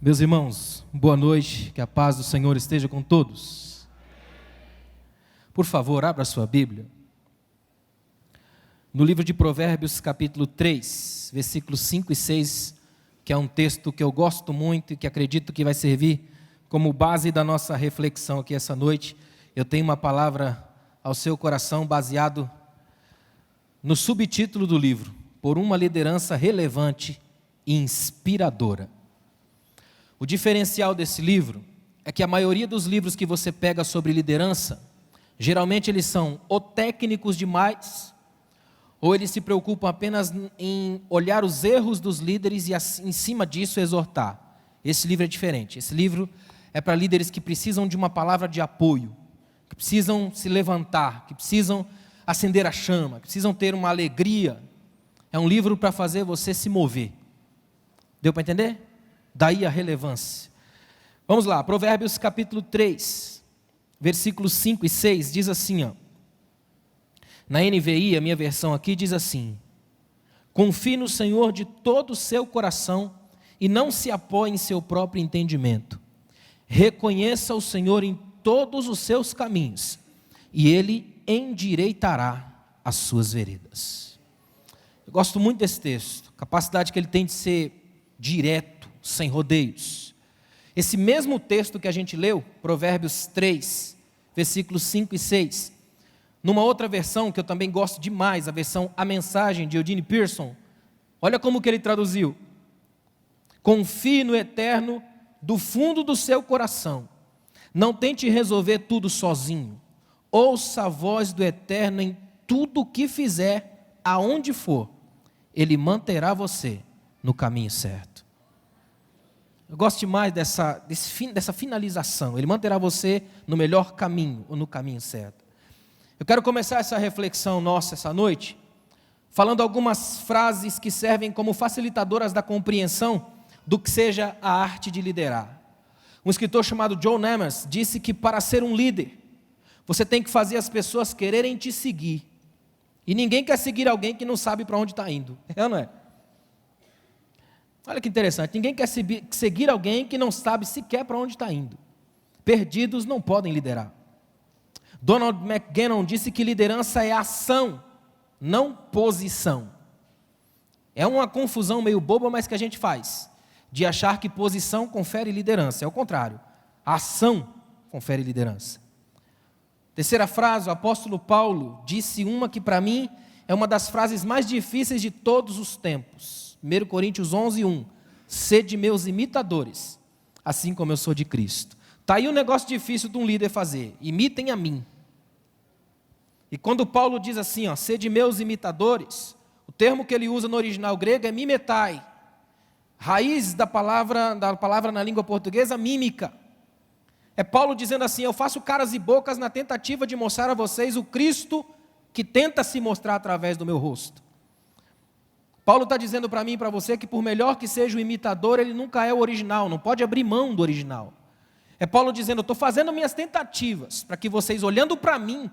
Meus irmãos, boa noite, que a paz do Senhor esteja com todos. Por favor, abra sua Bíblia. No livro de Provérbios, capítulo 3, versículos 5 e 6, que é um texto que eu gosto muito e que acredito que vai servir como base da nossa reflexão aqui essa noite. Eu tenho uma palavra ao seu coração baseado no subtítulo do livro, Por uma liderança relevante e inspiradora. O diferencial desse livro é que a maioria dos livros que você pega sobre liderança, geralmente eles são ou técnicos demais, ou eles se preocupam apenas em olhar os erros dos líderes e em cima disso exortar. Esse livro é diferente. Esse livro é para líderes que precisam de uma palavra de apoio, que precisam se levantar, que precisam acender a chama, que precisam ter uma alegria. É um livro para fazer você se mover. Deu para entender? Daí a relevância. Vamos lá, Provérbios capítulo 3, versículos 5 e 6, diz assim, ó. Na NVI, a minha versão aqui diz assim: confie no Senhor de todo o seu coração e não se apoie em seu próprio entendimento. Reconheça o Senhor em todos os seus caminhos e Ele endireitará as suas veredas. Eu gosto muito desse texto, a capacidade que ele tem de ser direto, sem rodeios. Esse mesmo texto que a gente leu, Provérbios 3, versículos 5 e 6, numa outra versão que eu também gosto demais, a versão A Mensagem de Eugene Peterson, olha como que ele traduziu: confie no Eterno do fundo do seu coração, não tente resolver tudo sozinho, ouça a voz do Eterno em tudo o que fizer, aonde for, Ele manterá você no caminho certo. Eu gosto demais dessa finalização. Ele manterá você no melhor caminho, ou no caminho certo. Eu quero começar essa reflexão nossa essa noite, falando algumas frases que servem como facilitadoras da compreensão do que seja a arte de liderar. Um escritor chamado John Emmons disse que para ser um líder, você tem que fazer as pessoas quererem te seguir. E ninguém quer seguir alguém que não sabe para onde está indo. É ou não é? Olha que interessante, ninguém quer seguir alguém que não sabe sequer para onde está indo. Perdidos não podem liderar. Donald McGannon disse que liderança é ação, não posição. É uma confusão meio boba, mas que a gente faz, de achar que posição confere liderança. É o contrário, a ação confere liderança. Terceira frase, o apóstolo Paulo disse uma que para mim é uma das frases mais difíceis de todos os tempos. 1 Coríntios 11, 1. Sede meus imitadores, assim como eu sou de Cristo. Está aí um negócio difícil de um líder fazer. Imitem a mim. E quando Paulo diz assim, ó, sede meus imitadores, o termo que ele usa no original grego é mimetai. Raiz da palavra na língua portuguesa, mímica. É Paulo dizendo assim: eu faço caras e bocas na tentativa de mostrar a vocês o Cristo que tenta se mostrar através do meu rosto. Paulo está dizendo para mim e para você que por melhor que seja o imitador, ele nunca é o original, não pode abrir mão do original. É Paulo dizendo: eu estou fazendo minhas tentativas para que vocês, olhando para mim,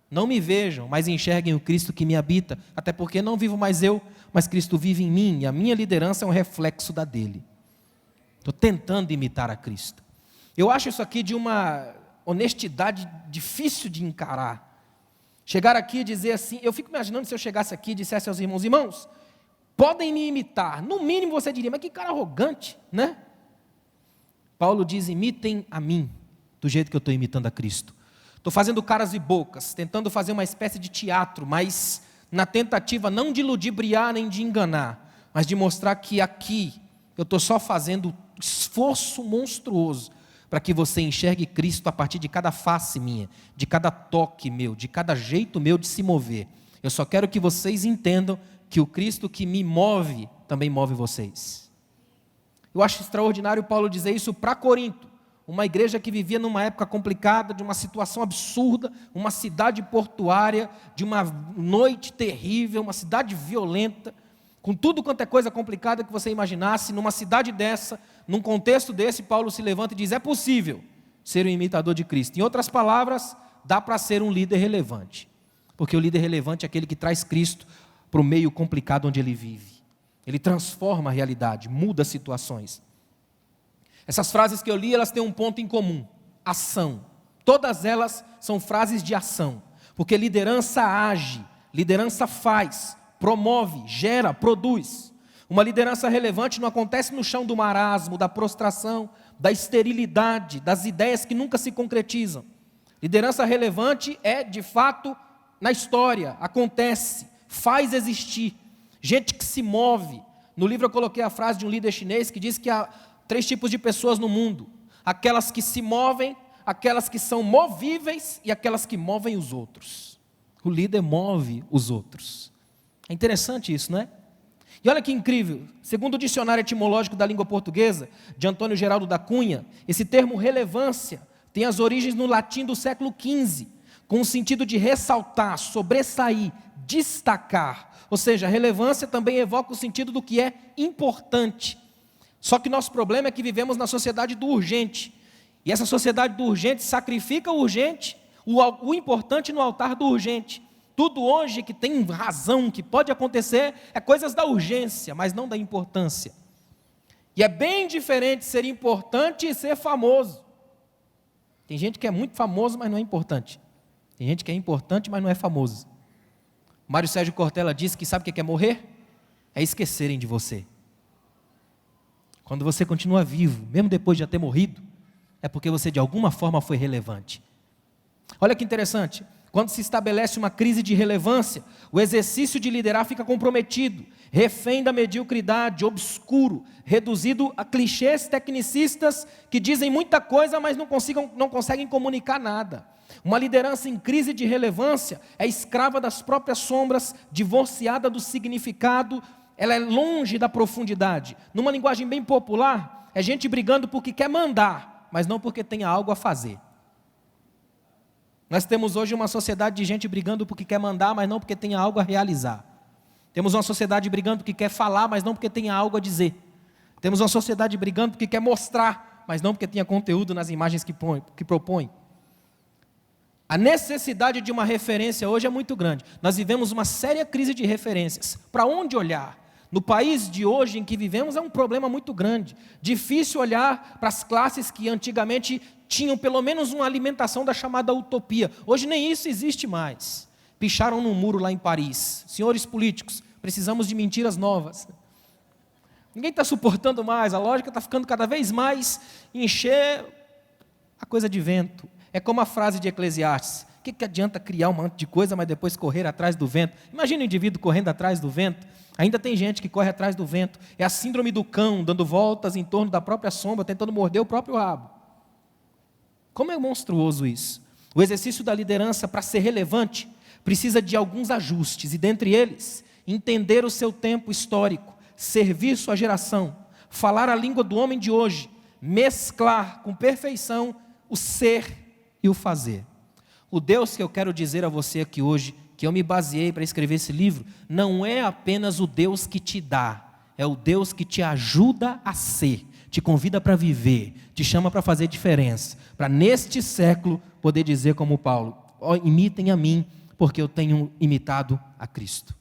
não me vejam, mas enxerguem o Cristo que me habita, até porque não vivo mais eu, mas Cristo vive em mim, e a minha liderança é um reflexo da dele. Estou tentando imitar a Cristo. Eu acho isso aqui de uma honestidade difícil de encarar. Chegar aqui e dizer assim, eu fico imaginando se eu chegasse aqui e dissesse aos irmãos: irmãos, podem me imitar. No mínimo você diria: mas que cara arrogante, né? Paulo diz: imitem a mim, do jeito que eu estou imitando a Cristo. Estou fazendo caras e bocas, tentando fazer uma espécie de teatro, mas na tentativa não de ludibriar nem de enganar, mas de mostrar que aqui eu estou só fazendo esforço monstruoso para que você enxergue Cristo a partir de cada face minha, de cada toque meu, de cada jeito meu de se mover. Eu só quero que vocês entendam que o Cristo que me move, também move vocês. Eu acho extraordinário Paulo dizer isso para Corinto, uma igreja que vivia numa época complicada, de uma situação absurda, uma cidade portuária, de uma noite terrível, uma cidade violenta, com tudo quanto é coisa complicada que você imaginasse. Numa cidade dessa, num contexto desse, Paulo se levanta e diz: é possível ser um imitador de Cristo. Em outras palavras, dá para ser um líder relevante, porque o líder relevante é aquele que traz Cristo para o meio complicado onde ele vive. Ele transforma a realidade, muda situações. Essas frases que eu li, elas têm um ponto em comum: ação. Todas elas são frases de ação, porque liderança age, liderança faz, promove, gera, produz. Uma liderança relevante não acontece no chão do marasmo, da prostração, da esterilidade, das ideias que nunca se concretizam. Liderança relevante é, de fato, na história, acontece, faz existir. Gente que se move. No livro eu coloquei a frase de um líder chinês que diz que há 3 tipos de pessoas no mundo: aquelas que se movem, aquelas que são movíveis e aquelas que movem os outros. O líder move os outros. É interessante isso, não é? E olha que incrível, segundo o dicionário etimológico da língua portuguesa, de Antônio Geraldo da Cunha, esse termo relevância tem as origens no latim do século XV, com o sentido de ressaltar, sobressair, destacar. Ou seja, relevância também evoca o sentido do que é importante. Só que nosso problema é que vivemos na sociedade do urgente. E essa sociedade do urgente sacrifica o urgente, o importante no altar do urgente. Tudo hoje que tem razão, que pode acontecer, é coisas da urgência, mas não da importância. E é bem diferente ser importante e ser famoso. Tem gente que é muito famoso, mas não é importante. Tem gente que é importante, mas não é famoso. Mário Sérgio Cortella disse que sabe o que é morrer? É esquecerem de você. Quando você continua vivo, mesmo depois de já ter morrido, é porque você de alguma forma foi relevante. Olha que interessante. Quando se estabelece uma crise de relevância, o exercício de liderar fica comprometido, refém da mediocridade, obscuro, reduzido a clichês tecnicistas que dizem muita coisa, mas não conseguem comunicar nada. Uma liderança em crise de relevância é escrava das próprias sombras, divorciada do significado, ela é longe da profundidade. Numa linguagem bem popular, é gente brigando porque quer mandar, mas não porque tem algo a fazer. Nós temos hoje uma sociedade de gente brigando porque quer mandar, mas não porque tenha algo a realizar. Temos uma sociedade brigando porque quer falar, mas não porque tenha algo a dizer. Temos uma sociedade brigando porque quer mostrar, mas não porque tenha conteúdo nas imagens que propõe. A necessidade de uma referência hoje é muito grande. Nós vivemos uma séria crise de referências. Para onde olhar? No país de hoje em que vivemos é um problema muito grande. Difícil olhar para as classes que antigamente tinham pelo menos uma alimentação da chamada utopia. Hoje nem isso existe mais. Picharam num muro lá em Paris: senhores políticos, precisamos de mentiras novas. Ninguém está suportando mais, a lógica está ficando cada vez mais encher a coisa de vento. É como a frase de Eclesiastes: o que adianta criar um monte de coisa, mas depois correr atrás do vento? Imagina o indivíduo correndo atrás do vento. Ainda tem gente que corre atrás do vento. É a síndrome do cão, dando voltas em torno da própria sombra, tentando morder o próprio rabo. Como é monstruoso isso? O exercício da liderança, para ser relevante, precisa de alguns ajustes, e dentre eles, entender o seu tempo histórico, servir sua geração, falar a língua do homem de hoje, mesclar com perfeição o ser e o fazer. O Deus que eu quero dizer a você aqui hoje, que eu me baseei para escrever esse livro, não é apenas o Deus que te dá, é o Deus que te ajuda a ser, te convida para viver, te chama para fazer diferença, para neste século poder dizer como Paulo: imitem a mim, porque eu tenho imitado a Cristo.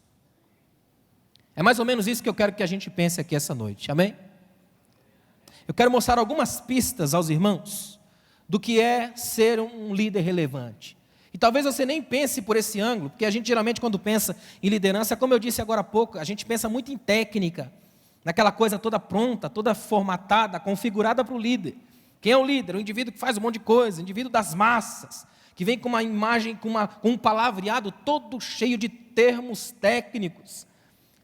É mais ou menos isso que eu quero que a gente pense aqui essa noite, amém? Eu quero mostrar algumas pistas aos irmãos do que é ser um líder relevante. E talvez você nem pense por esse ângulo, porque a gente geralmente quando pensa em liderança, como eu disse agora há pouco, a gente pensa muito em técnica, naquela coisa toda pronta, toda formatada, configurada para o líder. Quem é o líder? O indivíduo que faz um monte de coisa, o indivíduo das massas, que vem com uma imagem, com um palavreado todo cheio de termos técnicos.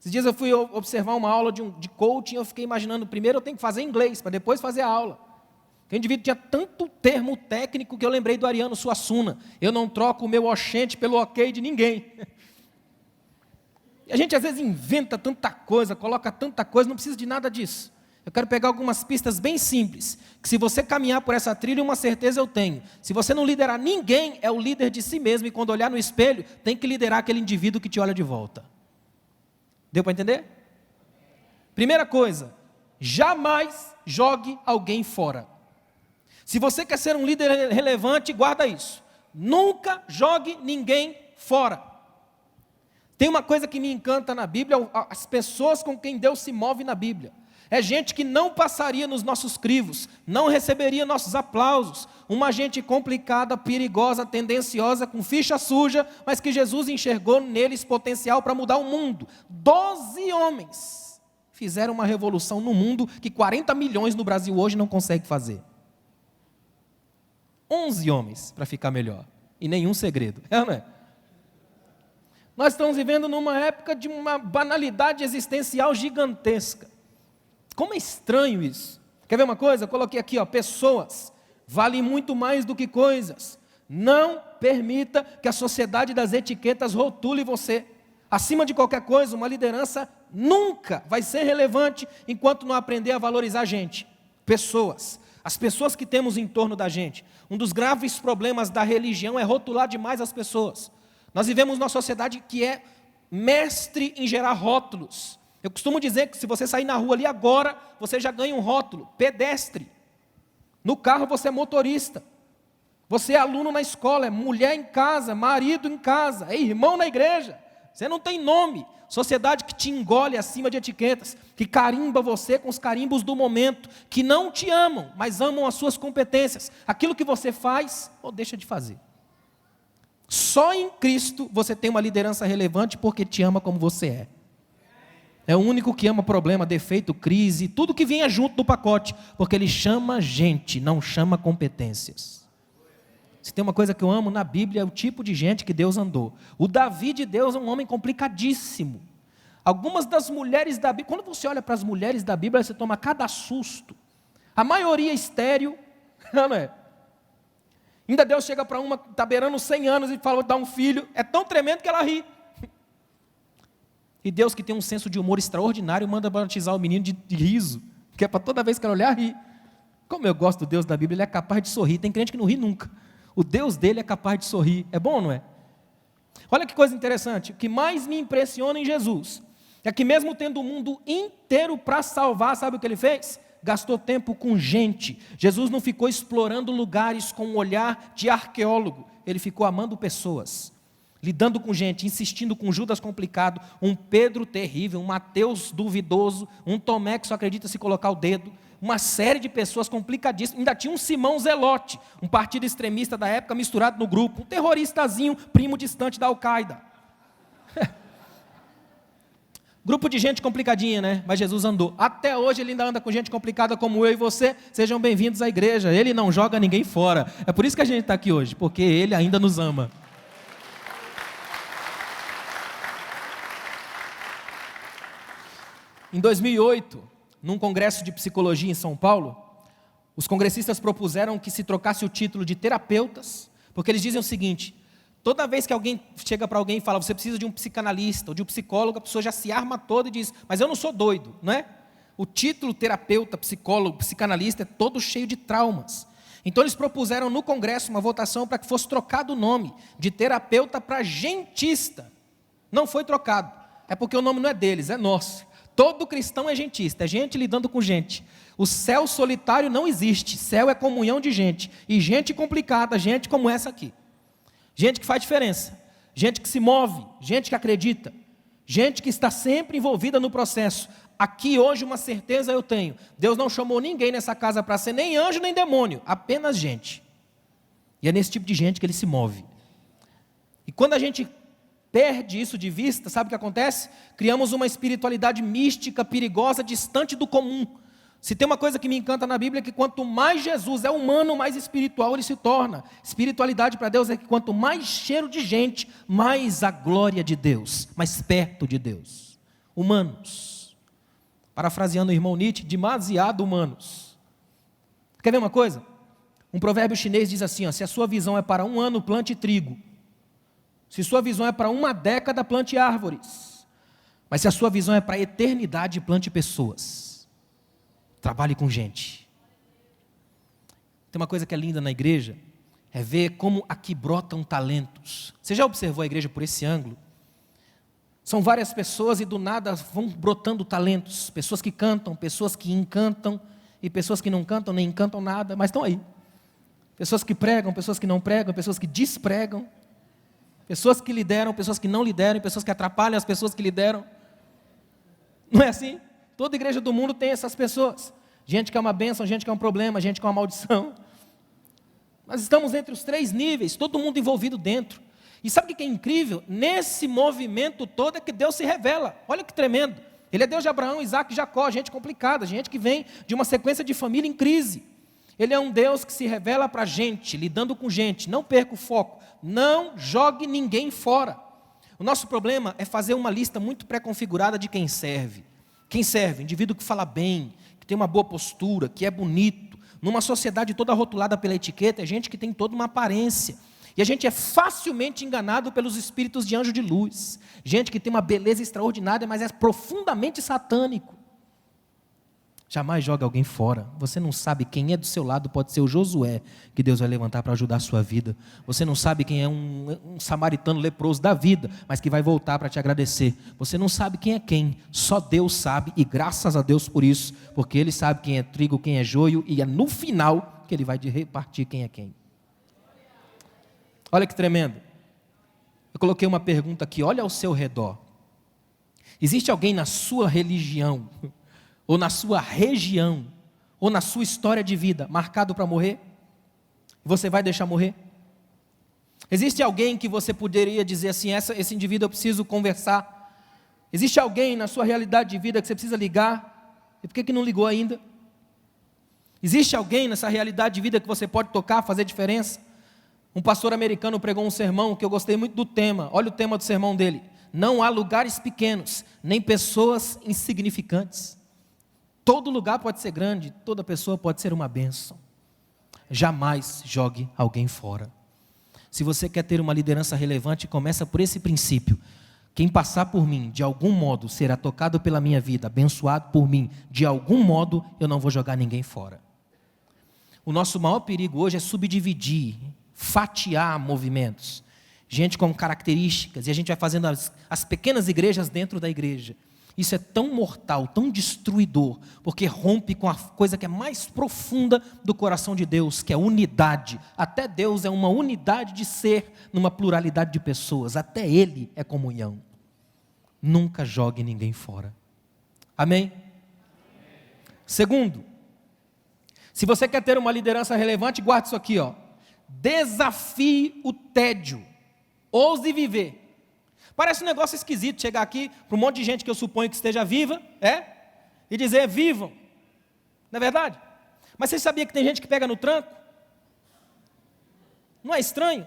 Esses dias eu fui observar uma aula de coaching, eu fiquei imaginando, primeiro eu tenho que fazer inglês, para depois fazer a aula. O indivíduo tinha tanto termo técnico que eu lembrei do Ariano Suassuna: eu não troco o meu oxente pelo ok de ninguém. E a gente às vezes inventa tanta coisa, coloca tanta coisa, não precisa de nada disso. Eu quero pegar algumas pistas bem simples, que se você caminhar por essa trilha, uma certeza eu tenho: se você não liderar ninguém, é o líder de si mesmo, e quando olhar no espelho, tem que liderar aquele indivíduo que te olha de volta. Deu para entender? Primeira coisa, jamais jogue alguém fora. Se você quer ser um líder relevante, guarda isso: nunca jogue ninguém fora. Tem uma coisa que me encanta na Bíblia, as pessoas com quem Deus se move na Bíblia. É gente que não passaria nos nossos crivos, não receberia nossos aplausos. Uma gente complicada, perigosa, tendenciosa, com ficha suja, mas que Jesus enxergou neles potencial para mudar o mundo. 12 homens fizeram uma revolução no mundo que 40 milhões no Brasil hoje não conseguem fazer. 11 homens, para ficar melhor. E nenhum segredo, não é? Nós estamos vivendo numa época de uma banalidade existencial gigantesca. Como é estranho isso. Quer ver uma coisa? Eu coloquei aqui, pessoas valem muito mais do que coisas. Não permita que a sociedade das etiquetas rotule você. Acima de qualquer coisa, uma liderança nunca vai ser relevante enquanto não aprender a valorizar a gente. Pessoas. As pessoas que temos em torno da gente. Um dos graves problemas da religião é rotular demais as pessoas. Nós vivemos numa sociedade que é mestre em gerar rótulos. Eu costumo dizer que se você sair na rua ali agora, você já ganha um rótulo, pedestre. No carro você é motorista. Você é aluno na escola, é mulher em casa, marido em casa, é irmão na igreja. Você não tem nome. Sociedade que te engole acima de etiquetas, que carimba você com os carimbos do momento, que não te amam, mas amam as suas competências. Aquilo que você faz ou deixa de fazer. Só em Cristo você tem uma liderança relevante porque te ama como você é. É o único que ama problema, defeito, crise, tudo que venha junto do pacote, porque ele chama gente, não chama competências. Se tem uma coisa que eu amo na Bíblia, é o tipo de gente que Deus andou. O Davi de Deus é um homem complicadíssimo. Algumas das mulheres da Bíblia, quando você olha para as mulheres da Bíblia, você toma cada susto. A maioria estéril, não é? Ainda Deus chega para uma que está beirando 100 anos e fala, dá um filho, é tão tremendo que ela ri. E Deus que tem um senso de humor extraordinário, manda batizar o menino de riso, que é para toda vez que ela olhar, rir. Como eu gosto do Deus da Bíblia, ele é capaz de sorrir, tem crente que não ri nunca. O Deus dele é capaz de sorrir, é bom ou não é? Olha que coisa interessante, o que mais me impressiona em Jesus, é que mesmo tendo o mundo inteiro para salvar, sabe o que ele fez? Gastou tempo com gente. Jesus não ficou explorando lugares com um olhar de arqueólogo, ele ficou amando pessoas, lidando com gente, insistindo com Judas complicado, um Pedro terrível, um Mateus duvidoso, um Tomé que só acredita se colocar o dedo, uma série de pessoas complicadíssimas, ainda tinha um Simão Zelote, um partido extremista da época misturado no grupo, um terroristazinho, primo distante da Al-Qaeda. Grupo de gente complicadinha, né? Mas Jesus andou. Até hoje ele ainda anda com gente complicada como eu e você. Sejam bem-vindos à igreja. Ele não joga ninguém fora. É por isso que a gente está aqui hoje, porque ele ainda nos ama. Em 2008, num congresso de psicologia em São Paulo, os congressistas propuseram que se trocasse o título de terapeutas, porque eles dizem o seguinte: toda vez que alguém chega para alguém e fala, você precisa de um psicanalista ou de um psicólogo, a pessoa já se arma toda e diz, mas eu não sou doido, não é? O título terapeuta, psicólogo, psicanalista é todo cheio de traumas. Então eles propuseram no congresso uma votação para que fosse trocado o nome de terapeuta para gentista. Não foi trocado, é porque o nome não é deles, é nosso. Todo cristão é gentista, é gente lidando com gente. O céu solitário não existe, céu é comunhão de gente. E gente complicada, gente como essa aqui. Gente que faz diferença, gente que se move, gente que acredita, gente que está sempre envolvida no processo. Aqui hoje uma certeza eu tenho, Deus não chamou ninguém nessa casa para ser nem anjo nem demônio, apenas gente. E é nesse tipo de gente que ele se move. E quando a gente perde isso de vista, sabe o que acontece? Criamos uma espiritualidade mística, perigosa, distante do comum. Se tem uma coisa que me encanta na Bíblia, é que quanto mais Jesus é humano, mais espiritual ele se torna. Espiritualidade para Deus é que quanto mais cheiro de gente, mais a glória de Deus, mais perto de Deus. Humanos. Parafraseando o irmão Nietzsche, demasiado humanos. Quer ver uma coisa? Um provérbio chinês diz assim, se a sua visão é para 1 ano, plante trigo. Se sua visão é para 1 década, plante árvores. Mas se a sua visão é para a eternidade, plante pessoas. Trabalhe com gente. Tem uma coisa que é linda na igreja, é ver como aqui brotam talentos. Você já observou a igreja por esse ângulo? São várias pessoas e do nada vão brotando talentos. Pessoas que cantam, pessoas que encantam, e pessoas que não cantam nem encantam nada, mas estão aí. Pessoas que pregam, pessoas que não pregam, pessoas que despregam. Pessoas que lideram, pessoas que não lideram, pessoas que atrapalham as pessoas que lideram. Não é assim? Toda igreja do mundo tem essas pessoas. Gente que é uma bênção, gente que é um problema, gente que é uma maldição. Nós estamos entre os 3 níveis, todo mundo envolvido dentro. E sabe o que é incrível? Nesse movimento todo é que Deus se revela. Olha que tremendo. Ele é Deus de Abraão, Isaac e Jacó, gente complicada, gente que vem de uma sequência de família em crise. Ele é um Deus que se revela para gente, lidando com gente. Não perca o foco, não jogue ninguém fora. O nosso problema é fazer uma lista muito pré-configurada de quem serve. Quem serve? Indivíduo que fala bem, que tem uma boa postura, que é bonito. Numa sociedade toda rotulada pela etiqueta, é gente que tem toda uma aparência. E a gente é facilmente enganado pelos espíritos de anjo de luz. Gente que tem uma beleza extraordinária, mas é profundamente satânico. Jamais jogue alguém fora. Você não sabe quem é do seu lado, pode ser o Josué, que Deus vai levantar para ajudar a sua vida. Você não sabe quem é um samaritano leproso da vida, mas que vai voltar para te agradecer. Você não sabe quem é quem, só Deus sabe, e graças a Deus por isso, porque Ele sabe quem é trigo, quem é joio, e é no final que Ele vai repartir quem é quem. Olha que tremendo. Eu coloquei uma pergunta aqui, olha ao seu redor. Existe alguém na sua religião, ou na sua região, ou na sua história de vida, marcado para morrer? Você vai deixar morrer? Existe alguém que você poderia dizer assim, esse indivíduo eu preciso conversar? Existe alguém na sua realidade de vida que você precisa ligar? E por que não ligou ainda? Existe alguém nessa realidade de vida que você pode tocar, fazer diferença? Um pastor americano pregou um sermão que eu gostei muito do tema. Olha o tema do sermão dele. Não há lugares pequenos, nem pessoas insignificantes. Todo lugar pode ser grande, toda pessoa pode ser uma bênção. Jamais jogue alguém fora. Se você quer ter uma liderança relevante, começa por esse princípio. Quem passar por mim, de algum modo, será tocado pela minha vida, abençoado por mim, de algum modo, eu não vou jogar ninguém fora. O nosso maior perigo hoje é subdividir, fatiar movimentos. Gente com características, e a gente vai fazendo as pequenas igrejas dentro da igreja. Isso é tão mortal, tão destruidor, porque rompe com a coisa que é mais profunda do coração de Deus, que é unidade. Até Deus é uma unidade de ser numa pluralidade de pessoas. Até Ele é comunhão. Nunca jogue ninguém fora. Amém? Segundo, se você quer ter uma liderança relevante, guarde isso aqui, ó. Desafie o tédio. Ouse viver. Parece um negócio esquisito chegar aqui para um monte de gente que eu suponho que esteja viva, e dizer, vivam. Não é verdade? Mas você sabia que tem gente que pega no tranco? Não é estranho?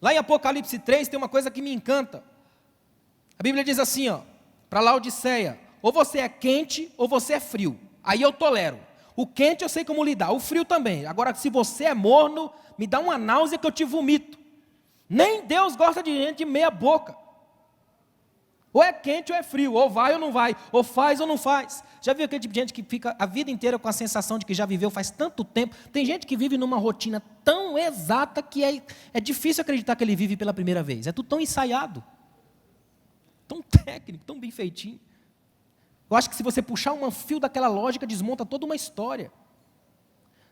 Lá em Apocalipse 3 tem uma coisa que me encanta. A Bíblia diz assim, ó, para Laodiceia, ou você é quente ou você é frio. Aí eu tolero. O quente eu sei como lidar, o frio também. Agora, se você é morno, me dá uma náusea que eu te vomito. Nem Deus gosta de gente de meia boca. Ou é quente ou é frio, ou vai ou não vai, ou faz ou não faz. Já viu aquele tipo de gente que fica a vida inteira com a sensação de que já viveu faz tanto tempo? Tem gente que vive numa rotina tão exata que é difícil acreditar que ele vive pela primeira vez. É tudo tão ensaiado, tão técnico, tão bem feitinho. Eu acho que se você puxar um fio daquela lógica, desmonta toda uma história.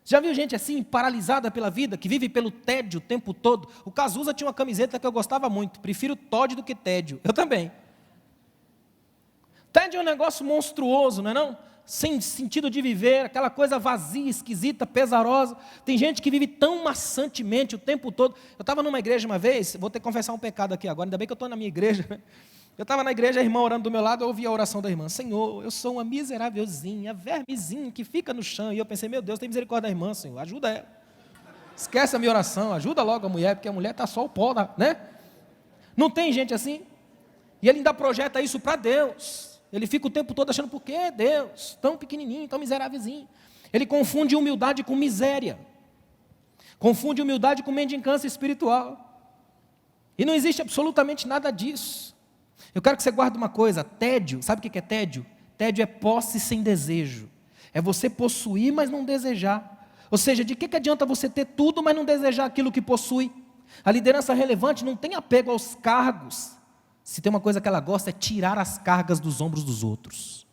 Já viu gente assim, paralisada pela vida, que vive pelo tédio o tempo todo? O Cazuza tinha uma camiseta que eu gostava muito, prefiro Todd do que tédio. Eu também. Tédio é um negócio monstruoso, não é não? Sem sentido de viver, aquela coisa vazia, esquisita, pesarosa. Tem gente que vive tão maçantemente o tempo todo. Eu estava numa igreja uma vez, vou ter que confessar um pecado aqui agora, ainda bem que eu estou na minha igreja. Eu estava na igreja, a irmã orando do meu lado, eu ouvi a oração da irmã. Senhor, eu sou uma miserávelzinha, vermezinha que fica no chão. E eu pensei, meu Deus, tem misericórdia da irmã, Senhor, ajuda ela. Esquece a minha oração, ajuda logo a mulher, porque a mulher está só o pó, né? Não tem gente assim? E ele ainda projeta isso para Deus. Ele fica o tempo todo achando, por que Deus? Tão pequenininho, tão miserávelzinho. Ele confunde humildade com miséria. Confunde humildade com mendicância espiritual. E não existe absolutamente nada disso. Eu quero que você guarde uma coisa, tédio, sabe o que é tédio? Tédio é posse sem desejo. É você possuir, mas não desejar. Ou seja, de que adianta você ter tudo, mas não desejar aquilo que possui? A liderança relevante não tem apego aos cargos. Se tem uma coisa que ela gosta, é tirar as cargas dos ombros dos outros.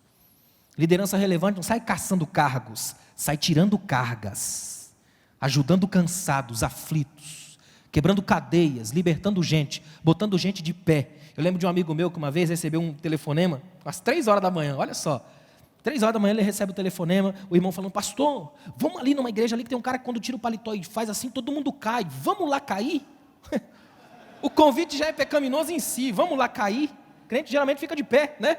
Liderança relevante não sai caçando cargos, sai tirando cargas, ajudando cansados, aflitos, quebrando cadeias, libertando gente, botando gente de pé. Eu lembro de um amigo meu que uma vez recebeu um telefonema, às 3 horas da manhã, olha só. 3 horas da manhã ele recebe o telefonema, o irmão falando, pastor, vamos ali numa igreja ali que tem um cara que quando tira o paletó e faz assim, todo mundo cai, vamos lá cair? O convite já é pecaminoso em si, vamos lá cair? O crente geralmente fica de pé, né?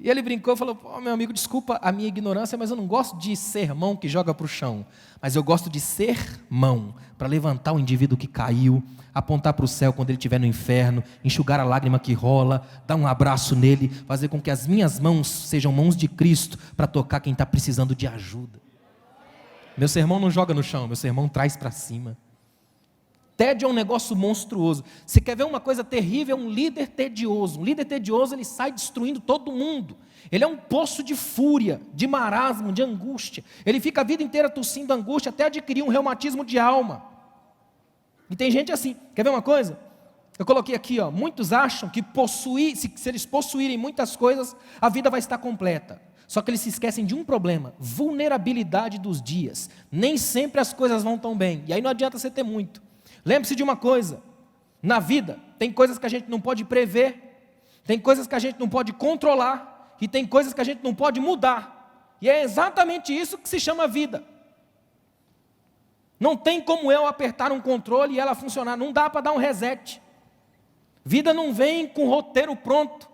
E ele brincou e falou, meu amigo, desculpa a minha ignorância, mas eu não gosto de sermão que joga para o chão, mas eu gosto de sermão, para levantar o indivíduo que caiu, apontar para o céu quando ele estiver no inferno, enxugar a lágrima que rola, dar um abraço nele, fazer com que as minhas mãos sejam mãos de Cristo, para tocar quem está precisando de ajuda. Meu sermão não joga no chão, meu sermão traz para cima. Tédio é um negócio monstruoso. Você quer ver uma coisa terrível? É um líder tedioso. Um líder tedioso, ele sai destruindo todo mundo. Ele é um poço de fúria, de marasmo, de angústia. Ele fica a vida inteira tossindo angústia até adquirir um reumatismo de alma. E tem gente assim. Quer ver uma coisa? Eu coloquei aqui, muitos acham que se eles possuírem muitas coisas, a vida vai estar completa. Só que eles se esquecem de um problema: vulnerabilidade dos dias. Nem sempre as coisas vão tão bem. E aí não adianta você ter muito. Lembre-se de uma coisa, na vida tem coisas que a gente não pode prever, tem coisas que a gente não pode controlar, e tem coisas que a gente não pode mudar, e é exatamente isso que se chama vida. Não tem como eu apertar um controle e ela funcionar, não dá para dar um reset. Vida não vem com roteiro pronto,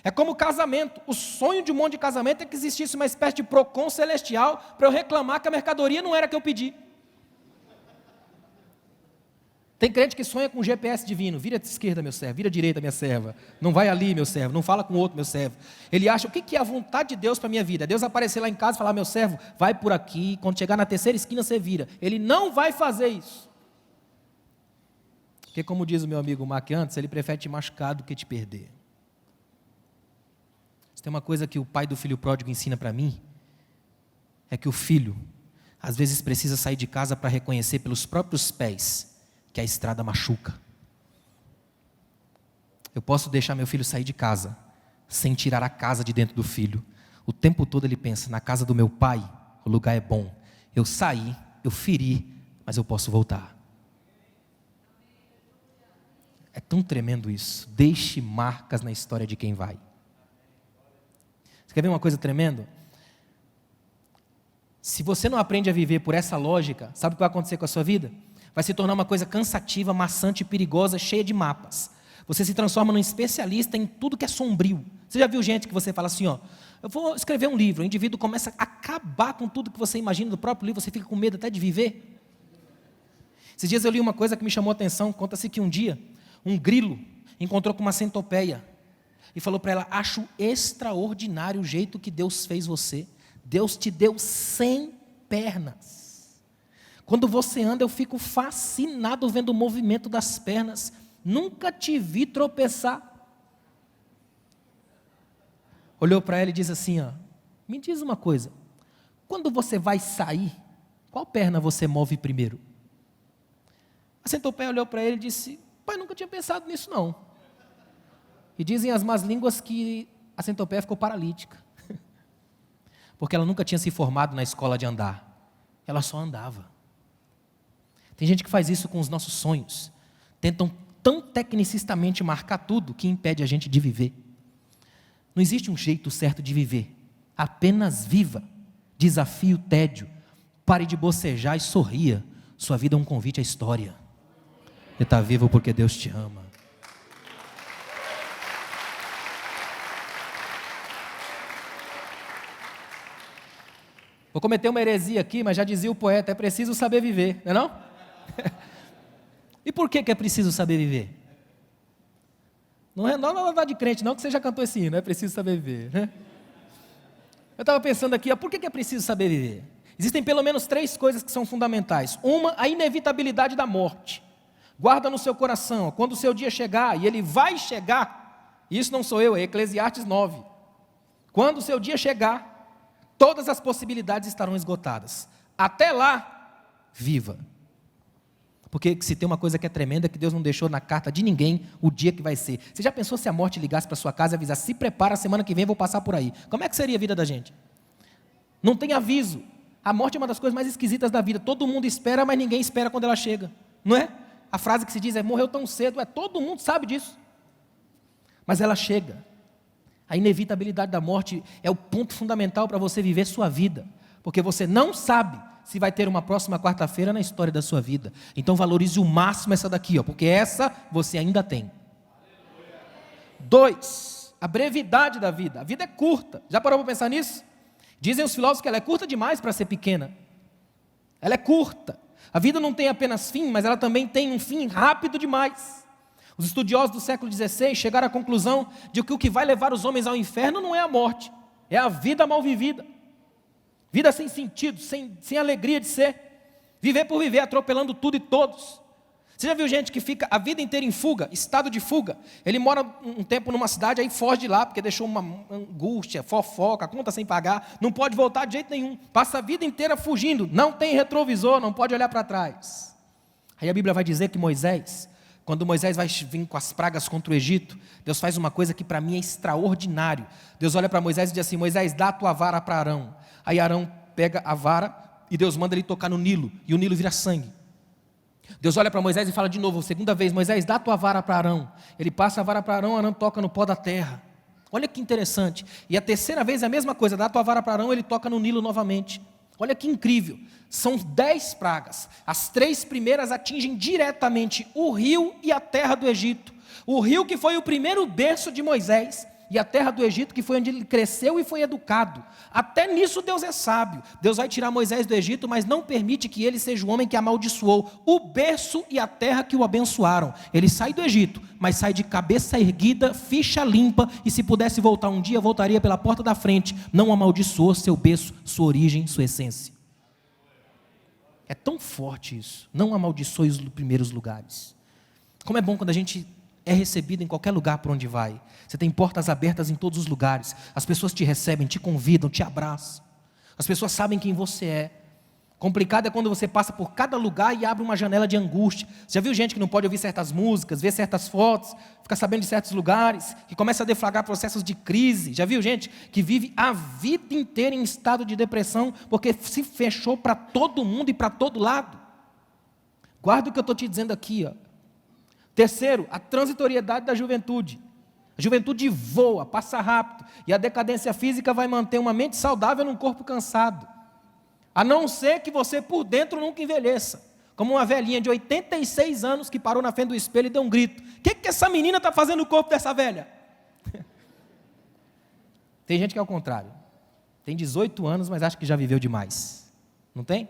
é como casamento. O sonho de um monte de casamento é que existisse uma espécie de PROCON celestial, para eu reclamar que a mercadoria não era que eu pedi. Tem crente que sonha com um GPS divino, vira à esquerda, meu servo, vira à direita, minha serva, não vai ali, meu servo, não fala com o outro, meu servo. Ele acha, o que é a vontade de Deus para a minha vida? Deus aparecer lá em casa e falar, meu servo, vai por aqui, quando chegar na terceira esquina você vira. Ele não vai fazer isso. Porque como diz o meu amigo Mark antes, ele prefere te machucar do que te perder. Se tem uma coisa que o pai do filho pródigo ensina para mim, é que o filho, às vezes precisa sair de casa para reconhecer pelos próprios pés que a estrada machuca. Eu posso deixar meu filho sair de casa, sem tirar a casa de dentro do filho. O tempo todo ele pensa, na casa do meu pai, o lugar é bom. Eu saí, eu feri, mas eu posso voltar. É tão tremendo isso. Deixe marcas na história de quem vai. Você quer ver uma coisa tremenda? Se você não aprende a viver por essa lógica, sabe o que vai acontecer com a sua vida? Vai se tornar uma coisa cansativa, maçante, perigosa, cheia de mapas. Você se transforma num especialista em tudo que é sombrio. Você já viu gente que você fala assim, eu vou escrever um livro, o indivíduo começa a acabar com tudo que você imagina do próprio livro, você fica com medo até de viver. Esses dias eu li uma coisa que me chamou a atenção, conta-se que um dia, um grilo encontrou com uma centopeia e falou para ela, acho extraordinário o jeito que Deus fez você. Deus te deu 100 pernas. Quando você anda, eu fico fascinado vendo o movimento das pernas. Nunca te vi tropeçar. Olhou para ela e disse assim, me diz uma coisa. Quando você vai sair, qual perna você move primeiro? A centopeia olhou para ele e disse, pai, nunca tinha pensado nisso não. E dizem as más línguas que a centopeia ficou paralítica. Porque ela nunca tinha se formado na escola de andar. Ela só andava. Tem gente que faz isso com os nossos sonhos. Tentam tão tecnicistamente marcar tudo que impede a gente de viver. Não existe um jeito certo de viver. Apenas viva. Desafie o tédio. Pare de bocejar e sorria. Sua vida é um convite à história. Você está vivo porque Deus te ama. Vou cometer uma heresia aqui, mas já dizia o poeta, é preciso saber viver, não é não? E por que é preciso saber viver? Não é nada de crente não, que você já cantou esse hino, é preciso saber viver, né? Eu estava pensando aqui, por que é preciso saber viver? Existem pelo menos 3 coisas que são fundamentais. Uma, a inevitabilidade da morte. Guarda no seu coração, quando o seu dia chegar, e ele vai chegar, isso não sou eu, é Eclesiastes 9. Quando o seu dia chegar, todas as possibilidades estarão esgotadas. Até lá, viva. Porque se tem uma coisa que é tremenda, é que Deus não deixou na carta de ninguém o dia que vai ser. Você já pensou se a morte ligasse para sua casa e avisasse, se prepara, semana que vem eu vou passar por aí. Como é que seria a vida da gente? Não tem aviso. A morte é uma das coisas mais esquisitas da vida. Todo mundo espera, mas ninguém espera quando ela chega. Não é? A frase que se diz é, morreu tão cedo. Todo mundo sabe disso. Mas ela chega. A inevitabilidade da morte é o ponto fundamental para você viver sua vida, porque você não sabe se vai ter uma próxima quarta-feira na história da sua vida. Então valorize o máximo essa daqui, ó, porque essa você ainda tem. 2, a brevidade da vida. A vida é curta. Já parou para pensar nisso? Dizem os filósofos que ela é curta demais para ser pequena. Ela é curta. A vida não tem apenas fim, mas ela também tem um fim rápido demais. Os estudiosos do século XVI chegaram à conclusão de que o que vai levar os homens ao inferno não é a morte, é a vida mal vivida. Vida sem sentido, sem alegria de ser. Viver por viver, atropelando tudo e todos. Você já viu gente que fica a vida inteira em fuga, estado de fuga? Ele mora um tempo numa cidade, aí foge de lá, porque deixou uma angústia, fofoca, conta sem pagar, não pode voltar de jeito nenhum. Passa a vida inteira fugindo, não tem retrovisor, não pode olhar para trás. Aí a Bíblia vai dizer que Moisés, quando Moisés vai vir com as pragas contra o Egito, Deus faz uma coisa que para mim é extraordinário. Deus olha para Moisés e diz assim: Moisés, dá a tua vara para Arão. Aí Arão pega a vara e Deus manda ele tocar no Nilo, e o Nilo vira sangue. Deus olha para Moisés e fala de novo, segunda vez: Moisés, dá a tua vara para Arão. Ele passa a vara para Arão, Arão toca no pó da terra. Olha que interessante. E a terceira vez é a mesma coisa, dá a tua vara para Arão, ele toca no Nilo novamente. Olha que incrível. São 10 pragas. As 3 primeiras atingem diretamente o rio e a terra do Egito. O rio que foi o primeiro berço de Moisés, e a terra do Egito que foi onde ele cresceu e foi educado. Até nisso Deus é sábio. Deus vai tirar Moisés do Egito, mas não permite que ele seja o homem que amaldiçoou o berço e a terra que o abençoaram. Ele sai do Egito, mas sai de cabeça erguida, ficha limpa, e se pudesse voltar um dia, voltaria pela porta da frente. Não amaldiçoou seu berço, sua origem, sua essência. É tão forte isso. Não amaldiçoe os primeiros lugares. Como é bom quando a gente é recebido em qualquer lugar por onde vai. Você tem portas abertas em todos os lugares. As pessoas te recebem, te convidam, te abraçam. As pessoas sabem quem você é. Complicado é quando você passa por cada lugar e abre uma janela de angústia. Você já viu gente que não pode ouvir certas músicas, ver certas fotos, ficar sabendo de certos lugares, que começa a deflagrar processos de crise? Já viu gente que vive a vida inteira em estado de depressão porque se fechou para todo mundo e para todo lado? Guarda o que eu estou te dizendo aqui, ó. Terceiro, a transitoriedade da juventude. A juventude voa, passa rápido, e a decadência física vai manter uma mente saudável num corpo cansado. A não ser que você por dentro nunca envelheça. Como uma velhinha de 86 anos que parou na frente do espelho e deu um grito: o que essa menina está fazendo no corpo dessa velha? Tem gente que é ao contrário. Tem 18 anos, mas acha que já viveu demais. Não tem?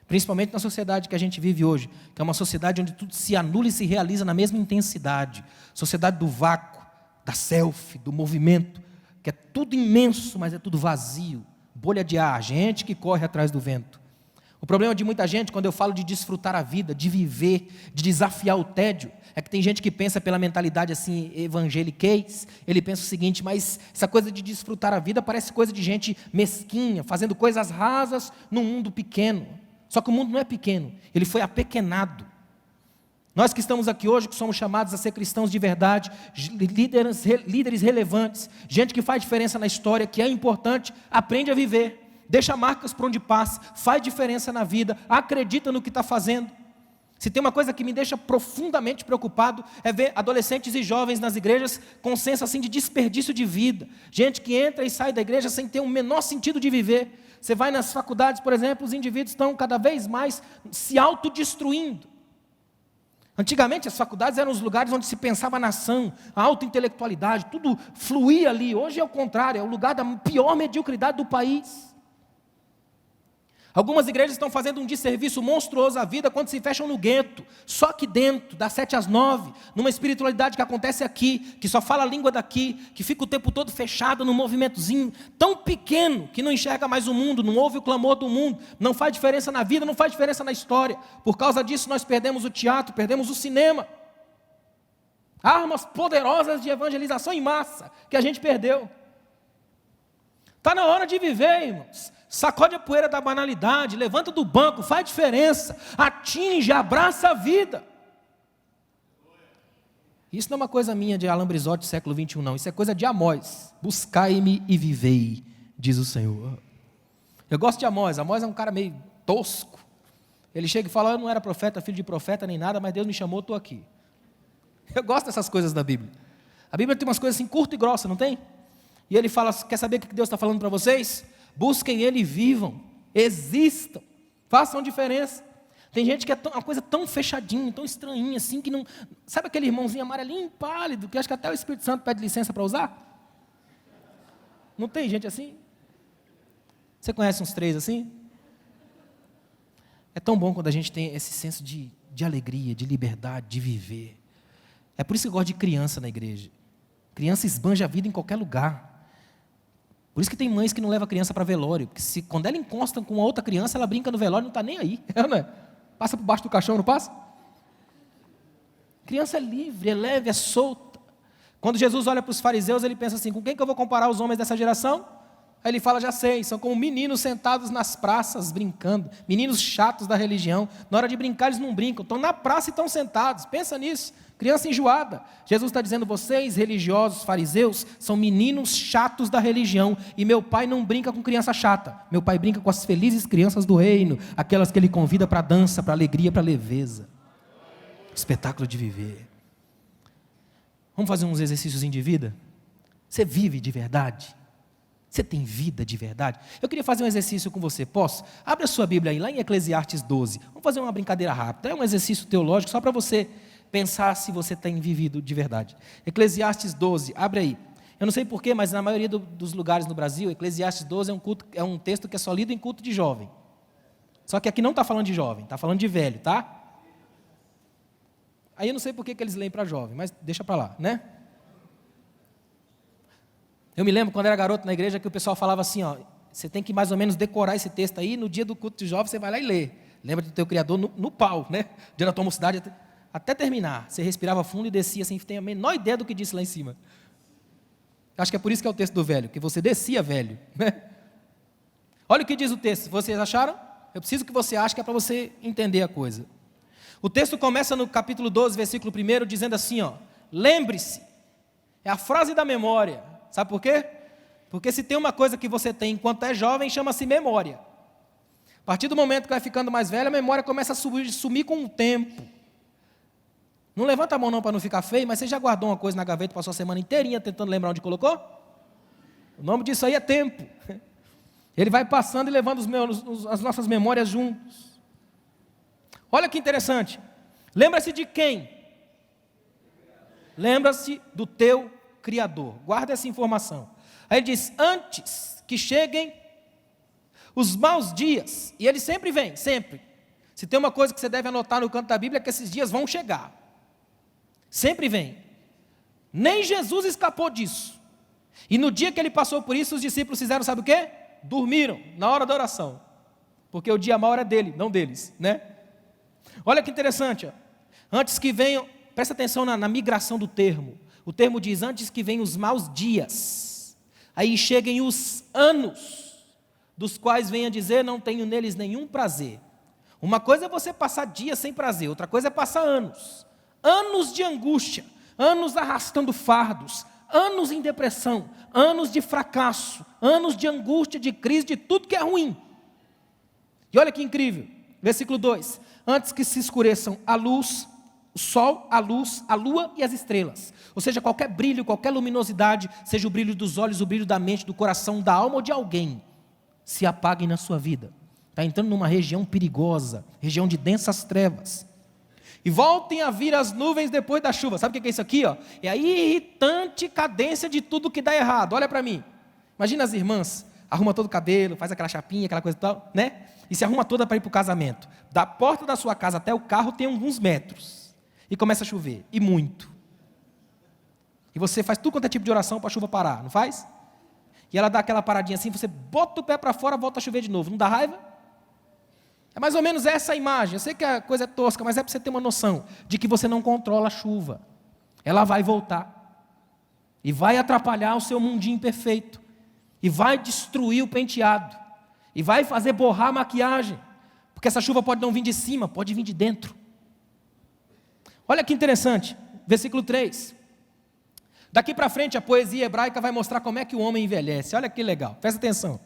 Principalmente na sociedade que a gente vive hoje, que é uma sociedade onde tudo se anula e se realiza na mesma intensidade. Sociedade do vácuo, da selfie, do movimento, que é tudo imenso, mas é tudo vazio. Bolha de ar, gente que corre atrás do vento. O problema de muita gente, quando eu falo de desfrutar a vida, de viver, de desafiar o tédio, é que tem gente que pensa pela mentalidade assim, evangeliquez, ele pensa o seguinte: mas essa coisa de desfrutar a vida parece coisa de gente mesquinha, fazendo coisas rasas num mundo pequeno. Só que o mundo não é pequeno, ele foi apequenado. Nós que estamos aqui hoje, que somos chamados a ser cristãos de verdade, líderes relevantes, gente que faz diferença na história, que é importante, aprende a viver, deixa marcas por onde passa, faz diferença na vida, acredita no que está fazendo. Se tem uma coisa que me deixa profundamente preocupado, é ver adolescentes e jovens nas igrejas com um senso assim de desperdício de vida. Gente que entra e sai da igreja sem ter o menor sentido de viver. Você vai nas faculdades, por exemplo, os indivíduos estão cada vez mais se autodestruindo. Antigamente as faculdades eram os lugares onde se pensava a nação, a autointelectualidade, tudo fluía ali. Hoje é o contrário, é o lugar da pior mediocridade do país. Algumas igrejas estão fazendo um desserviço monstruoso à vida quando se fecham no gueto, só aqui dentro, das 7 às 9, numa espiritualidade que acontece aqui, que só fala a língua daqui, que fica o tempo todo fechado num movimentozinho tão pequeno, que não enxerga mais o mundo, não ouve o clamor do mundo, não faz diferença na vida, não faz diferença na história. Por causa disso nós perdemos o teatro, perdemos o cinema. Armas poderosas de evangelização em massa, que a gente perdeu. Está na hora de viver, irmãos. Sacode a poeira da banalidade, levanta do banco, faz diferença, atinge, abraça a vida. Isso não é uma coisa minha de Alain Brizotti do século XXI, não. Isso é coisa de Amós. Buscai-me e vivei, diz o Senhor. Eu gosto de Amós. Amós é um cara meio tosco. Ele chega e fala: eu não era profeta, filho de profeta, nem nada, mas Deus me chamou, estou aqui. Eu gosto dessas coisas da Bíblia. A Bíblia tem umas coisas assim, curta e grossa, não tem? E ele fala, quer saber o que Deus está falando para vocês? Busquem Ele e vivam, existam, façam diferença. Tem gente que é uma coisa tão fechadinha, tão estranhinha assim, que não... Sabe aquele irmãozinho amarelinho, pálido, que acho que até o Espírito Santo pede licença para usar? Não tem gente assim? Você conhece uns 3 assim? É tão bom quando a gente tem esse senso de alegria, de liberdade, de viver. É por isso que eu gosto de criança na igreja. Criança esbanja a vida em qualquer lugar. Por isso que tem mães que não levam a criança para velório. Porque quando ela encosta com outra criança, ela brinca no velório e não está nem aí. Não é? Passa por baixo do caixão, não passa? Criança é livre, é leve, é solta. Quando Jesus olha para os fariseus, ele pensa assim, com quem que eu vou comparar os homens dessa geração? Aí ele fala, já sei, são como meninos sentados nas praças brincando, meninos chatos da religião. Na hora de brincar eles não brincam, estão na praça e estão sentados. Pensa nisso, criança enjoada. Jesus está dizendo, vocês religiosos, fariseus, são meninos chatos da religião. E meu pai não brinca com criança chata. Meu pai brinca com as felizes crianças do reino, aquelas que ele convida para dança, para alegria, para leveza. Espetáculo de viver. Vamos fazer uns exercícios de vida? Você vive de verdade? Você tem vida de verdade? Eu queria fazer um exercício com você, posso? Abre a sua Bíblia aí, lá em Eclesiastes 12. Vamos fazer uma brincadeira rápida. É um exercício teológico, só para você pensar se você tem vivido de verdade. Eclesiastes 12, abre aí. Eu não sei porquê, mas na maioria dos lugares no Brasil, Eclesiastes 12 é um texto que é só lido em culto de jovem. Só que aqui não está falando de jovem, está falando de velho, tá? Aí eu não sei por que eles leem para jovem, mas deixa para lá, né? Eu me lembro quando era garoto na igreja que o pessoal falava assim, ó, você tem que mais ou menos decorar esse texto aí, no dia do culto de jovem você vai lá e lê. Lembra do teu Criador no pau, né? Dia da tua mocidade até terminar. Você respirava fundo e descia sem ter a menor ideia do que disse lá em cima. Acho que é por isso que é o texto do velho, que você descia velho, né? Olha o que diz o texto, vocês acharam? Eu preciso que você ache que é para você entender a coisa. O texto começa no capítulo 12, versículo 1, dizendo assim, ó, lembre-se, é a frase da memória. Sabe por quê? Porque se tem uma coisa que você tem enquanto é jovem, chama-se memória. A partir do momento que vai ficando mais velho, a memória começa a sumir com o tempo. Não levanta a mão não para não ficar feio, mas você já guardou uma coisa na gaveta, passou a semana inteirinha tentando lembrar onde colocou? O nome disso aí é tempo. Ele vai passando e levando as nossas memórias juntos. Olha que interessante. Lembra-se de quem? Lembra-se do teu Criador. Guarda essa informação. Aí ele diz, antes que cheguem os maus dias, e ele sempre vem, sempre. Se tem uma coisa que você deve anotar no canto da Bíblia, é que esses dias vão chegar. Sempre vem. Nem Jesus escapou disso. E no dia que ele passou por isso, os discípulos fizeram, sabe o quê? Dormiram, na hora da oração. Porque o dia mau era dele, não deles, né? Olha que interessante, ó. Antes que venham, presta atenção na migração do termo. O termo diz, antes que venham os maus dias, aí cheguem os anos, dos quais venha dizer, não tenho neles nenhum prazer. Uma coisa é você passar dias sem prazer, outra coisa é passar anos. Anos de angústia, anos arrastando fardos, anos em depressão, anos de fracasso, anos de angústia, de crise, de tudo que é ruim. E olha que incrível, versículo 2, antes que se escureçam a luz, o sol, a luz, a lua e as estrelas. Ou seja, qualquer brilho, qualquer luminosidade, seja o brilho dos olhos, o brilho da mente, do coração, da alma ou de alguém, se apaguem na sua vida. Está entrando numa região perigosa, região de densas trevas. E voltem a vir as nuvens depois da chuva. Sabe o que é isso aqui? Ó? É a irritante cadência de tudo que dá errado. Olha para mim. Imagina as irmãs, arruma todo o cabelo, faz aquela chapinha, aquela coisa e tal, né? E se arruma toda para ir para o casamento. Da porta da sua casa até o carro tem alguns metros. E começa a chover, e muito. E você faz tudo quanto é tipo de oração para a chuva parar, não faz? E ela dá aquela paradinha assim, você bota o pé para fora, volta a chover de novo, não dá raiva? É mais ou menos essa a imagem. Eu sei que a coisa é tosca, mas é para você ter uma noção de que você não controla a chuva. Ela vai voltar. E vai atrapalhar o seu mundinho perfeito. E vai destruir o penteado. E vai fazer borrar a maquiagem. Porque essa chuva pode não vir de cima, pode vir de dentro. Olha que interessante, versículo 3. Daqui para frente a poesia hebraica vai mostrar como é que o homem envelhece. Olha que legal, presta atenção.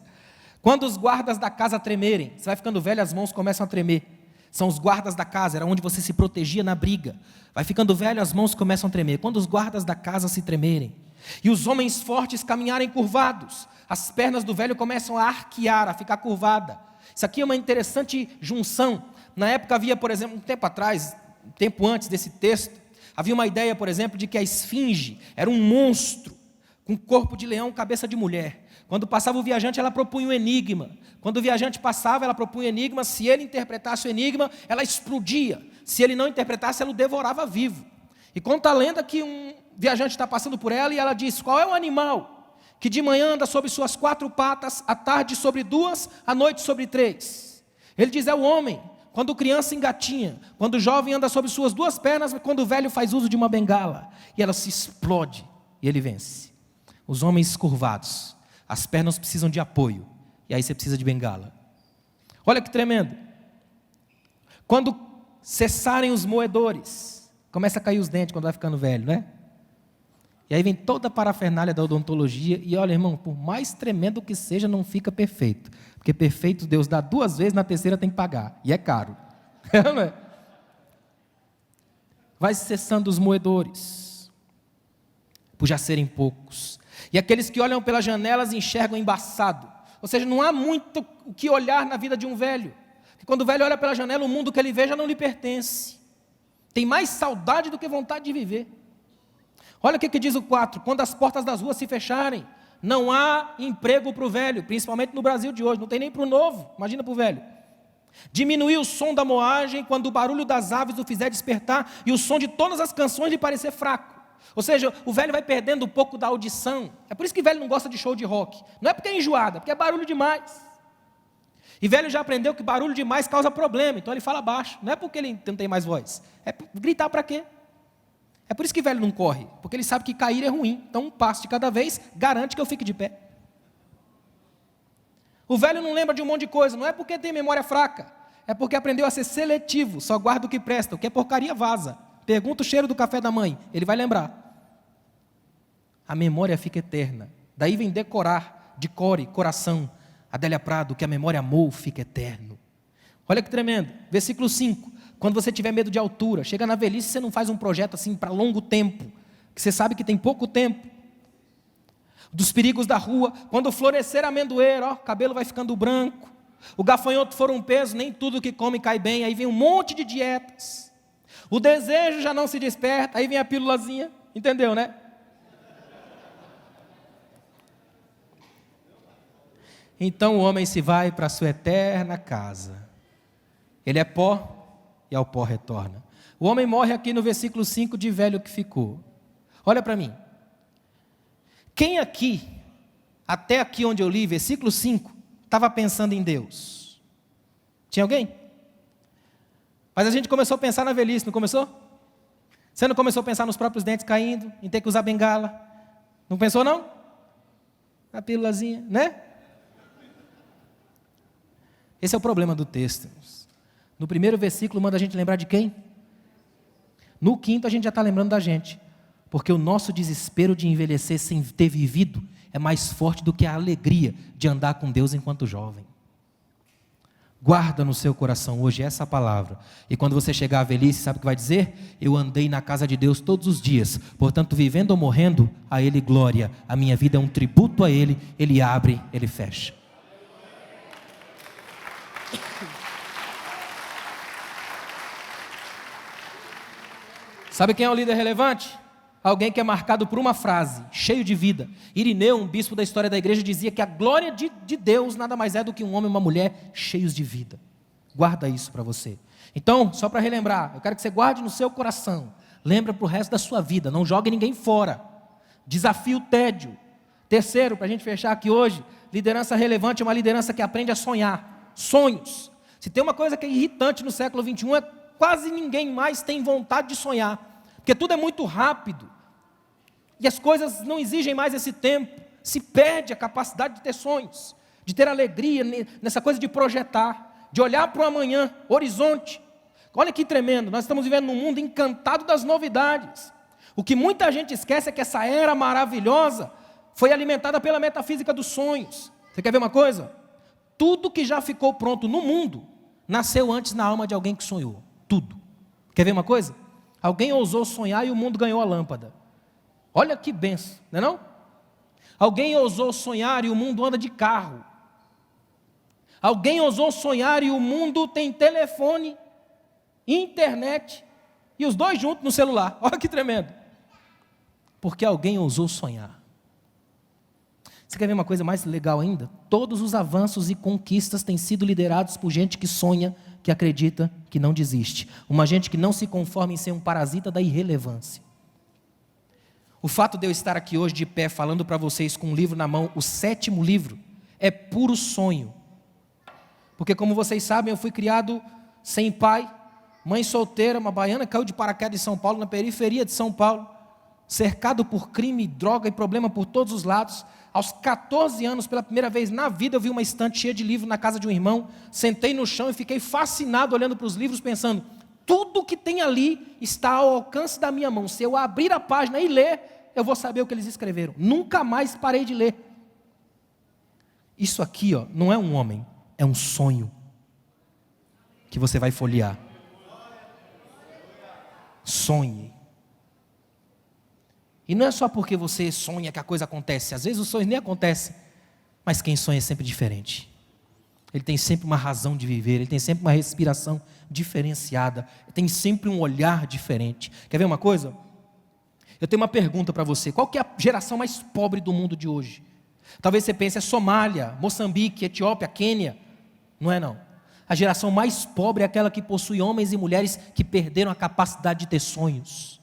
Quando os guardas da casa tremerem, você vai ficando velho, as mãos começam a tremer. São os guardas da casa, era onde você se protegia na briga. Vai ficando velho, as mãos começam a tremer. Quando os guardas da casa se tremerem, E os homens fortes caminharem curvados. As pernas do velho começam a arquear, a ficar curvada. Isso aqui é uma interessante junção. Na época havia, por exemplo, um tempo atrás, um tempo antes desse texto, havia uma ideia, por exemplo, de que a esfinge era um monstro, com corpo de leão, cabeça de mulher. Quando passava o viajante, ela propunha um enigma. Quando o viajante passava, ela propunha um enigma. Se ele interpretasse o enigma, ela explodia. Se ele não interpretasse, ela o devorava vivo. E conta a lenda que um viajante está passando por ela e ela diz: qual é o animal que de manhã anda sobre suas 4 patas, à tarde sobre 2, à noite sobre 3? Ele diz: é o homem. Quando criança engatinha, quando o jovem anda sobre suas 2 pernas, quando o velho faz uso de uma bengala. E ela se explode e ele vence. Os homens curvados, as pernas precisam de apoio, e aí você precisa de bengala. Olha que tremendo. Quando cessarem os moedores, começa a cair os dentes quando vai ficando velho, né? E aí vem toda a parafernália da odontologia, e olha, irmão, por mais tremendo que seja, não fica perfeito. Porque perfeito Deus dá 2 vezes, na terceira tem que pagar, e é caro. Não é? Vai cessando os moedores, por já serem poucos. E aqueles que olham pelas janelas enxergam embaçado. Ou seja, não há muito o que olhar na vida de um velho. Porque quando o velho olha pela janela, o mundo que ele vê já não lhe pertence. Tem mais saudade do que vontade de viver. Olha o que diz o 4. Quando as portas das ruas se fecharem, não há emprego para o velho, principalmente no Brasil de hoje. Não tem nem para o novo, imagina para o velho. Diminuir o som da moagem quando o barulho das aves o fizer despertar e o som de todas as canções lhe parecer fraco. Ou seja, o velho vai perdendo um pouco da audição. É por isso que o velho não gosta de show de rock. Não é porque é enjoada, é porque é barulho demais. E velho já aprendeu que barulho demais causa problema, então ele fala baixo. Não é porque ele não tem mais voz. É gritar para quê? É por isso que velho não corre, porque ele sabe que cair é ruim. Então um passo de cada vez garante que eu fique de pé. O velho não lembra de um monte de coisa, não é porque tem memória fraca, é porque aprendeu a ser seletivo, só guarda o que presta, o que é porcaria vaza. Pergunta o cheiro do café da mãe, ele vai lembrar. A memória fica eterna. Daí vem decorar, decore, coração. Adélia Prado, que a memória amou, fica eterno. Olha que tremendo. Versículo 5. Quando você tiver medo de altura, chega na velhice, você não faz um projeto assim para longo tempo, que você sabe que tem pouco tempo. Dos perigos da rua, quando florescer a amendoeira, ó, o cabelo vai ficando branco. O gafanhoto for um peso, nem tudo que come cai bem. Aí vem um monte de dietas. O desejo já não se desperta, aí vem a pílulazinha. Entendeu, né? Então o homem se vai para a sua eterna casa. Ele é pó e ao pó retorna. O homem morre aqui no versículo 5 de velho que ficou. Olha para mim. Quem aqui, até aqui onde eu li, versículo 5, estava pensando em Deus? Tinha alguém? Mas a gente começou a pensar na velhice, não começou? Você não começou a pensar nos próprios dentes caindo, em ter que usar bengala? Não pensou não? Na pílulazinha, né? Esse é o problema do texto. No primeiro versículo manda a gente lembrar de quem? No 5º a gente já está lembrando da gente. Porque o nosso desespero de envelhecer sem ter vivido é mais forte do que a alegria de andar com Deus enquanto jovem. Guarda no seu coração hoje essa palavra. E quando você chegar à velhice, sabe o que vai dizer? Eu andei na casa de Deus todos os dias. Portanto, vivendo ou morrendo, a Ele glória. A minha vida é um tributo a Ele. Ele abre, Ele fecha. Sabe quem é o líder relevante? Alguém que é marcado por uma frase, cheio de vida. Irineu, um bispo da história da igreja, dizia que a glória de Deus nada mais é do que um homem e uma mulher cheios de vida. Guarda isso para você. Então, só para relembrar, eu quero que você guarde no seu coração. Lembra para o resto da sua vida, não jogue ninguém fora. Desafio o tédio. Terceiro, para a gente fechar aqui hoje, liderança relevante é uma liderança que aprende a sonhar. Sonhos. Se tem uma coisa que é irritante no século 21, é quase ninguém mais tem vontade de sonhar. Porque tudo é muito rápido. E as coisas não exigem mais esse tempo. Se perde a capacidade de ter sonhos, de ter alegria nessa coisa de projetar, de olhar para o amanhã, horizonte. Olha que tremendo, nós estamos vivendo num mundo encantado das novidades. O que muita gente esquece é que essa era maravilhosa foi alimentada pela metafísica dos sonhos. Você quer ver uma coisa? Tudo que já ficou pronto no mundo nasceu antes na alma de alguém que sonhou. Tudo. Quer ver uma coisa? Alguém ousou sonhar e o mundo ganhou a lâmpada. Olha que benção, não é não? Alguém ousou sonhar e o mundo anda de carro. Alguém ousou sonhar e o mundo tem telefone, internet e os dois juntos no celular. Olha que tremendo. Porque alguém ousou sonhar. Você quer ver uma coisa mais legal ainda? Todos os avanços e conquistas têm sido liderados por gente que sonha, que acredita, que não desiste. Uma gente que não se conforma em ser um parasita da irrelevância. O fato de eu estar aqui hoje de pé falando para vocês com um livro na mão, o 7º livro, é puro sonho. Porque como vocês sabem, eu fui criado sem pai, mãe solteira, uma baiana, caiu de paraquedas em São Paulo, na periferia de São Paulo, cercado por crime, droga e problema por todos os lados. Aos 14 anos, pela primeira vez na vida, eu vi uma estante cheia de livros na casa de um irmão, sentei no chão e fiquei fascinado olhando para os livros, pensando, tudo que tem ali está ao alcance da minha mão. Se eu abrir a página e ler, eu vou saber o que eles escreveram. Nunca mais parei de ler. Isso aqui, ó, não é um homem, é um sonho que você vai folhear. Sonhe. E não é só porque você sonha que a coisa acontece. Às vezes os sonhos nem acontecem. Mas quem sonha é sempre diferente. Ele tem sempre uma razão de viver. Ele tem sempre uma respiração diferenciada. Ele tem sempre um olhar diferente. Quer ver uma coisa? Eu tenho uma pergunta para você. Qual que é a geração mais pobre do mundo de hoje? Talvez você pense, é Somália, Moçambique, Etiópia, Quênia. Não é não. A geração mais pobre é aquela que possui homens e mulheres que perderam a capacidade de ter sonhos.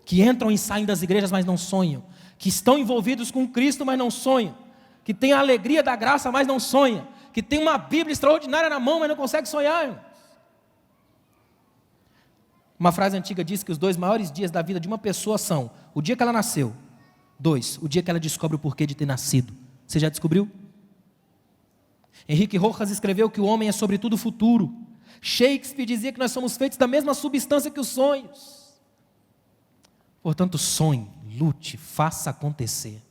Que entram e saem das igrejas, mas não sonham. Que estão envolvidos com Cristo, mas não sonham. Que têm a alegria da graça, mas não sonham. Que tem uma Bíblia extraordinária na mão, mas não consegue sonhar, irmãos. Uma frase antiga diz que os 2 maiores dias da vida de uma pessoa são o dia que ela nasceu. 2, o dia que ela descobre o porquê de ter nascido. Você já descobriu? Henrique Rojas escreveu que o homem é sobretudo futuro. Shakespeare dizia que nós somos feitos da mesma substância que os sonhos. Portanto, sonhe, lute, faça acontecer.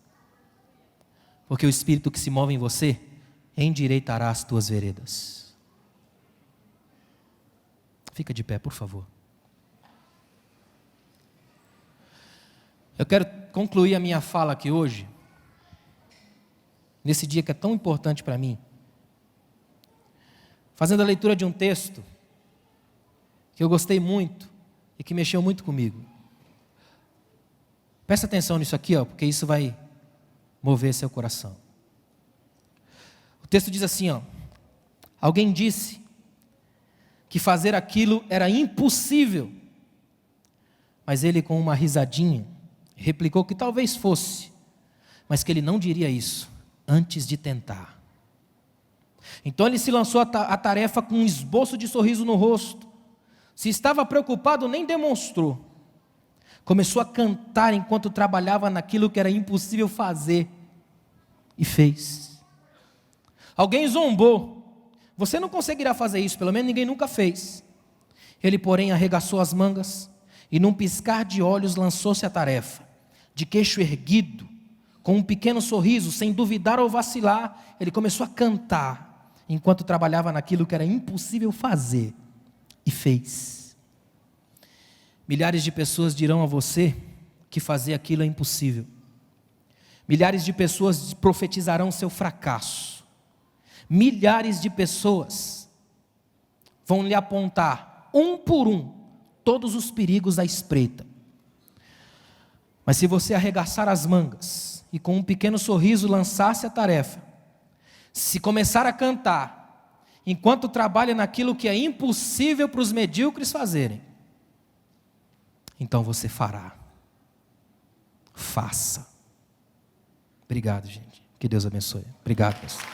Porque o Espírito que se move em você endireitará as tuas veredas. Fica de pé, por favor. Eu quero concluir a minha fala aqui hoje, nesse dia que é tão importante para mim, fazendo a leitura de um texto que eu gostei muito e que mexeu muito comigo. Presta atenção nisso aqui, ó, porque isso vai mover seu coração. O texto diz assim, ó, alguém disse que fazer aquilo era impossível, mas ele, com uma risadinha, replicou que talvez fosse, mas que ele não diria isso antes de tentar. Então ele se lançou à tarefa com um esboço de sorriso no rosto. Se estava preocupado, nem demonstrou. Começou a cantar enquanto trabalhava naquilo que era impossível fazer. E fez. Alguém zombou. Você não conseguirá fazer isso, pelo menos ninguém nunca fez. Ele, porém, arregaçou as mangas e num piscar de olhos lançou-se à tarefa. De queixo erguido, com um pequeno sorriso, sem duvidar ou vacilar, ele começou a cantar enquanto trabalhava naquilo que era impossível fazer. E fez. Milhares de pessoas dirão a você que fazer aquilo é impossível. Milhares de pessoas profetizarão seu fracasso. Milhares de pessoas vão lhe apontar, um por um, todos os perigos à espreita. Mas se você arregaçar as mangas e com um pequeno sorriso lançar-se à tarefa, se começar a cantar, enquanto trabalha naquilo que é impossível para os medíocres fazerem, então você fará. Faça. Obrigado, gente. Que Deus abençoe. Obrigado, pessoal.